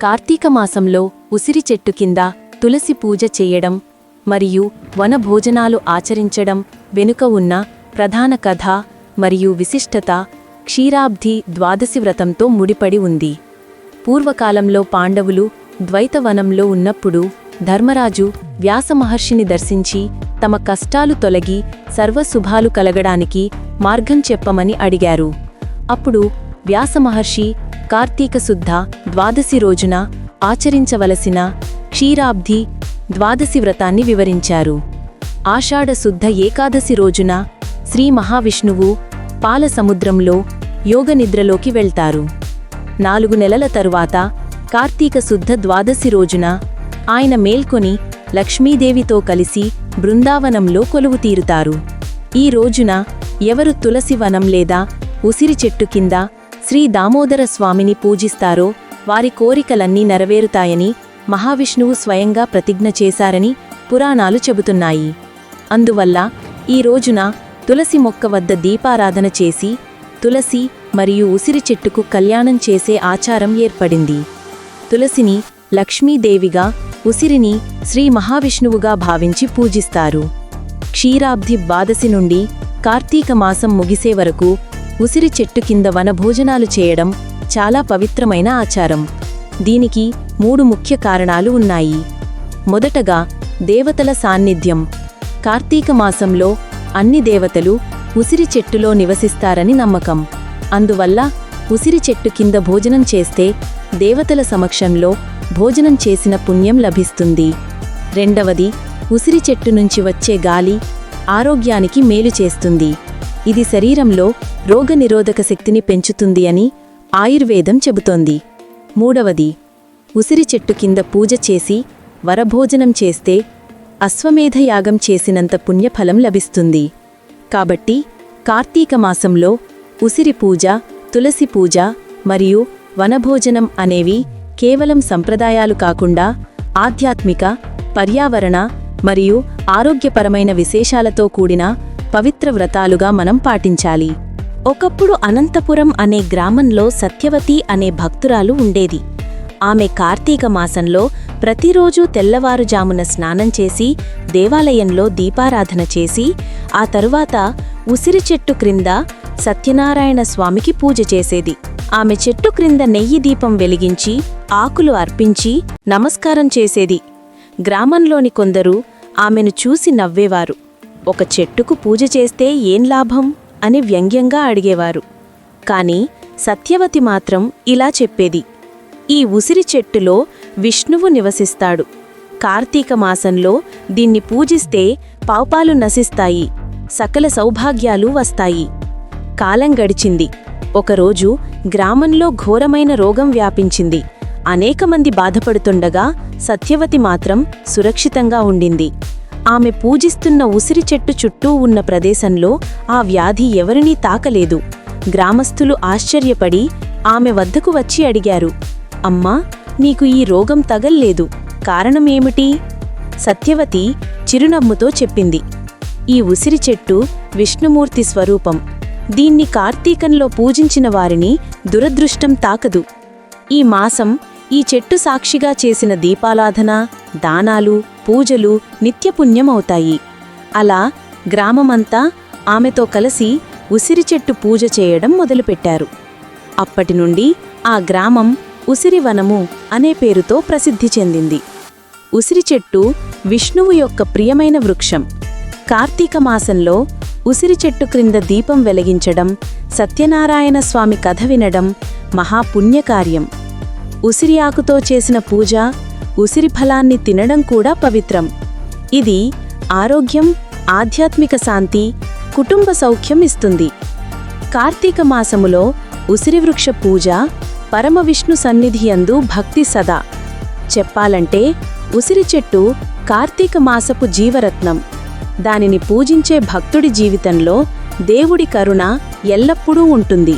కార్తీక మాసంలో ఉసిరి చెట్టు కింద తులసి పూజ చేయడం మరియు వనభోజనాలు ఆచరించడం వెనుక ఉన్న ప్రధాన కథ మరియు విశిష్టత క్షీరాబ్ధి ద్వాదశి వ్రతంతో ముడిపడి ఉంది. పూర్వకాలంలో పాండవులు ద్వైతవనంలో ఉన్నప్పుడు ధర్మరాజు వ్యాసమహర్షిని దర్శించి తమ కష్టాలు తొలగి సర్వశుభాలు కలగడానికి మార్గం చెప్పమని అడిగారు. అప్పుడు వ్యాసమహర్షి కార్తీక శుద్ధ ద్వాదశి రోజున ఆచరించవలసిన క్షీరాబ్ధి ద్వాదశి వ్రతాన్ని వివరించారు. ఆషాఢ శుద్ధ ఏకాదశి రోజున శ్రీ మహావిష్ణువు పాల సముద్రంలో యోగనిద్రలోకి వెళ్తారు. 4 నెలల తరువాత కార్తీక శుద్ధ ద్వాదశి రోజున ఆయన మేల్కొని లక్ష్మీదేవితో కలిసి బృందావనంలో కొలువు తీరుతారు. ఈ రోజున ఎవరు తులసి వనం లేదా ఉసిరి చెట్టు కింద శ్రీ దామోదర స్వామిని పూజిస్తారో వారి కోరికలన్నీ నెరవేరుతాయని మహావిష్ణువు స్వయంగా ప్రతిజ్ఞ చేశారని పురాణాలు చెబుతున్నాయి. అందువల్ల ఈ రోజున తులసి మొక్క వద్ద దీపారాధన చేసి తులసి మరియు ఉసిరి చెట్టుకు కళ్యాణం చేసే ఆచారం ఏర్పడింది. తులసిని లక్ష్మీదేవిగా, ఉసిరిని శ్రీ మహావిష్ణువుగా భావించి పూజిస్తారు. క్షీరాబ్ధి ద్వాదశి నుండి కార్తీక మాసం ముగిసే వరకు ఉసిరి చెట్టు కింద వనభోజనాలు చేయడం చాలా పవిత్రమైన ఆచారం. దీనికి 3 ముఖ్య కారణాలు ఉన్నాయి. మొదటగా దేవతల సాన్నిధ్యం. కార్తీక మాసంలో అన్ని దేవతలు ఉసిరి చెట్టులో నివసిస్తారని నమ్మకం. అందువల్ల ఉసిరి చెట్టు కింద భోజనం చేస్తే దేవతల సమక్షంలో భోజనం చేసిన పుణ్యం లభిస్తుంది. రెండవది, ఉసిరి చెట్టు నుంచి వచ్చే గాలి ఆరోగ్యానికి మేలు చేస్తుంది. ఇది శరీరంలో రోగనిరోధక శక్తిని పెంచుతుంది అని ఆయుర్వేదం చెబుతోంది. మూడవది, ఉసిరి చెట్టు కింద పూజ చేసి వరభోజనం చేస్తే అశ్వమేధ యాగం చేసినంత పుణ్యఫలం లభిస్తుంది. కాబట్టి కార్తీక మాసంలో ఉసిరి పూజ, తులసి పూజ మరియు వనభోజనం అనేవి కేవలం సంప్రదాయాలు కాకుండా ఆధ్యాత్మిక, పర్యావరణ మరియు ఆరోగ్యపరమైన విశేషాలతో కూడిన పవిత్ర వ్రతాలుగా మనం పాటించాలి. ఒకప్పుడు అనంతపురం అనే గ్రామంలో సత్యవతి అనే భక్తురాలు ఉండేది. ఆమె కార్తీక మాసంలో ప్రతిరోజూ తెల్లవారుజామున స్నానం చేసి దేవాలయంలో దీపారాధన చేసి ఆ తరువాత ఉసిరి చెట్టు క్రింద సత్యనారాయణ స్వామికి పూజ చేసేది. ఆమె చెట్టు క్రింద నెయ్యి దీపం వెలిగించి ఆకులు అర్పించి నమస్కారం చేసేది. గ్రామంలోని కొందరు ఆమెను చూసి నవ్వేవారు. ఒక చెట్టుకు పూజ చేస్తే ఏం లాభం అని వ్యంగ్యంగా అడిగేవారు. కాని సత్యవతి మాత్రం ఇలా చెప్పేది: ఈ ఉసిరి చెట్టులో విష్ణువు నివసిస్తాడు. కార్తీక మాసంలో దీన్ని పూజిస్తే పాపాలు నశిస్తాయి, సకల సౌభాగ్యాలు వస్తాయి. కాలం గడిచింది. ఒకరోజు గ్రామంలో ఘోరమైన రోగం వ్యాపించింది. అనేకమంది బాధపడుతుండగా సత్యవతి మాత్రం సురక్షితంగా ఉండింది. ఆమె పూజిస్తున్న ఉసిరి చెట్టు చుట్టూ ఉన్న ప్రదేశంలో ఆ వ్యాధి ఎవరినీ తాకలేదు. గ్రామస్థులు ఆశ్చర్యపడి ఆమె వద్దకు వచ్చి అడిగారు: అమ్మా, నీకు ఈ రోగం తగల్లేదు, కారణమేమిటి? సత్యవతి చిరునవ్వుతో చెప్పింది: ఈ ఉసిరి చెట్టు విష్ణుమూర్తి స్వరూపం. దీన్ని కార్తీకంలో పూజించిన వారిని దురదృష్టం తాకదు. ఈ మాసం ఈ చెట్టు సాక్షిగా చేసిన దీపారాధన, దానాలు, పూజలు నిత్యపుణ్యమవుతాయి. అలా గ్రామమంతా ఆమెతో కలిసి ఉసిరి చెట్టు పూజ చేయడం మొదలుపెట్టారు. అప్పటి నుండి ఆ గ్రామం ఉసిరివనము అనే పేరుతో ప్రసిద్ధి చెందింది. ఉసిరి చెట్టు విష్ణువు యొక్క ప్రియమైన వృక్షం. కార్తీక మాసంలో ఉసిరి చెట్టు క్రింద దీపం వెలిగించడం, సత్యనారాయణ స్వామి కథ వినడం మహాపుణ్యకార్యం. ఉసిరి ఆకుతో చేసిన పూజ, ఉసిరి ఫలాన్ని తినడం కూడా పవిత్రం. ఇది ఆరోగ్యం, ఆధ్యాత్మిక శాంతి, కుటుంబ సౌఖ్యం ఇస్తుంది. కార్తీక మాసములో ఉసిరి వృక్ష పూజ పరమవిష్ణు సన్నిధియందు భక్తి సదా. చెప్పాలంటే ఉసిరి చెట్టు కార్తీక మాసపు జీవరత్నం. దానిని పూజించే భక్తుడి జీవితంలో దేవుడి కరుణ ఎల్లప్పుడూ ఉంటుంది.